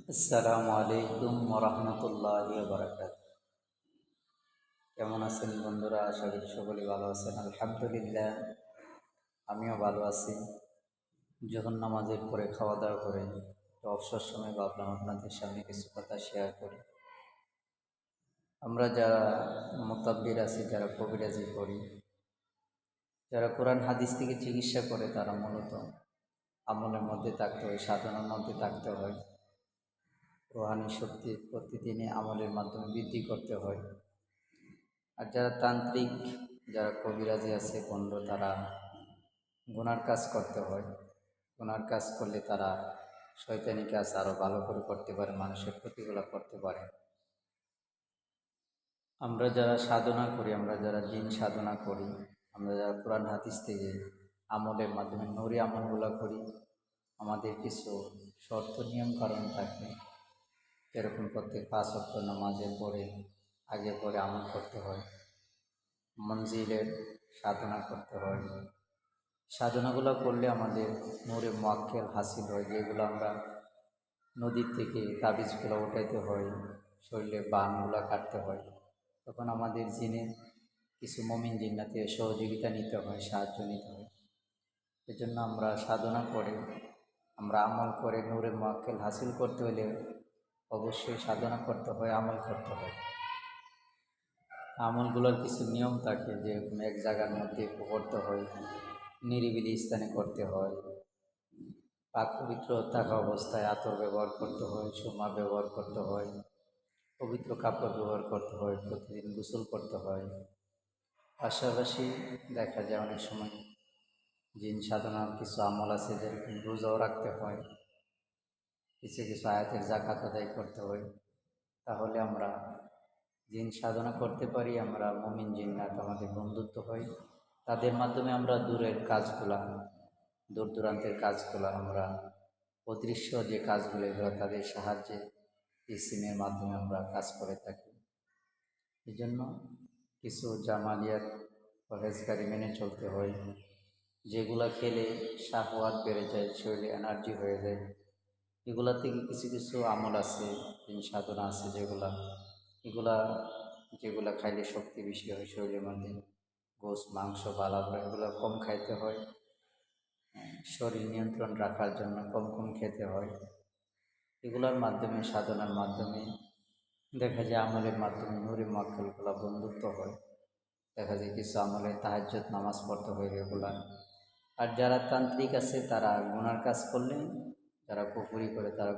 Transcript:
আসসালামু আলাইকুম ওরহমতুল্লাহি বারাকাতুহু। কেমন আছেন বন্ধুরা? আশা করি সকলেই ভালো আছেন। আলহামদুলিল্লাহ, আমিও ভালো আছি। যখন নামাজের পরে খাওয়া দাওয়া করে তো অবসর সময় ভাবলাম আপনাদের সামনে কিছু কথা শেয়ার করি। আমরা যারা মুতাব্বির আছি, যারা কবিরাজি করি, যারা কোরআন হাদিস থেকে চিকিৎসা করে, তারা মূলত আমলের মধ্যে থাকতে হয়, সাধনার মধ্যে থাকতে হয়। রুহানি শক্তি প্রতিদিনই আমলের মাধ্যমে বৃদ্ধি করতে হয়। আর যারা তান্ত্রিক, যারা কবিরাজি আছে পণ্ড, তারা গুনার কাজ করতে হয়। গুনার কাজ করলে তারা শয়তানি কাজ আরও ভালো করে করতে পারে, মানুষের ক্ষতিগুলো করতে পারে। আমরা যারা সাধনা করি, আমরা যারা জিন সাধনা করি, আমরা যারা কোরআন হাদিস থেকে আমলের মাধ্যমে নুরি আমলগুলো করি, আমাদের কিছু শর্ত নিয়ম কারণ থাকে। এরকম প্রত্যেক 5 ওয়াক্ত নামাজের পরে আগে পরে আমল করতে হয়, মঞ্জিলের সাধনা করতে হয়। সাধনাগুলো করলে আমাদের নূরে মুআক্কেল হাসিল হয়, যেগুলো আমরা নদীর থেকে তাবিজগুলো উঠাইতে হয়, শরীরে বানগুলো কাটতে হয়, তখন আমাদের জিনের কিছু মুমিন জিন্নাতে সহযোগিতা নিতে হয়, সাহায্য নিতে হয়। এজন্য আমরা সাধনা করে, আমরা আমল করে নূরে মুআক্কেল হাসিল করতে হলে অবশ্যই সাধনা করতে হয়, আমল করতে হয়। আমলগুলোর কিছু নিয়ম থাকে, যে এক জায়গার মধ্যে করতে হয়, নিরিবিলি স্থানে করতে হয়, পাক পবিত্র থাকা অবস্থায় আতর ব্যবহার করতে হয়, সুরমা ব্যবহার করতে হয়, পবিত্র কাপড় ব্যবহার করতে হয়, প্রতিদিন গোসল করতে হয়। পাশাপাশি দেখা যায় অনেক সময় জিন সাধনার কিছু আমল আছে, যেরকম রোজাও রাখতে হয়, কিছু কিছু আয়াতের জাকাত আদায় করতে হয়। তাহলে আমরা জিন সাধনা করতে পারি, আমরা মুমিন জিন্নাত আমাদের বন্ধুত্ব হয়, তাদের মাধ্যমে আমরা দূরের কাজগুলা, দূর দূরান্তের কাজগুলা, আমরা অদৃশ্য যে কাজগুলো, এগুলো তাদের সাহায্যে ইসিমের মাধ্যমে আমরা কাজ করে থাকি। এই জন্য কিছু জামালিয়াত পরহেজগারি মেনে চলতে হয়, যেগুলা খেলে শাহওয়াত বেড়ে যায়, শরীরে এনার্জি হয়ে যায়। এগুলা থেকে কিছু কিছু আমল আছে, জিন সাধনা আছে, এগুলা যেগুলা খাইলে শক্তি বেশি হয় শরীরের মধ্যে, গোশ মাংস বালাগুলো এগুলো কম খাইতে হয়, শরীর নিয়ন্ত্রণ রাখার জন্য কম কম খেতে হয়। এগুলোর মাধ্যমে, সাধনার মাধ্যমে দেখা যায় আমলের মাধ্যমে নূরে মুআক্কেলগুলো বন্ধুত্ব হয়। দেখা যায় কিছু আমলে তাহাজ্জুদ নামাজ পড়তে হয় রেগুলার। আর যারা তান্ত্রিক আছে, তারা গুনার কাজ করলে, যারা কুফরি করে, তারা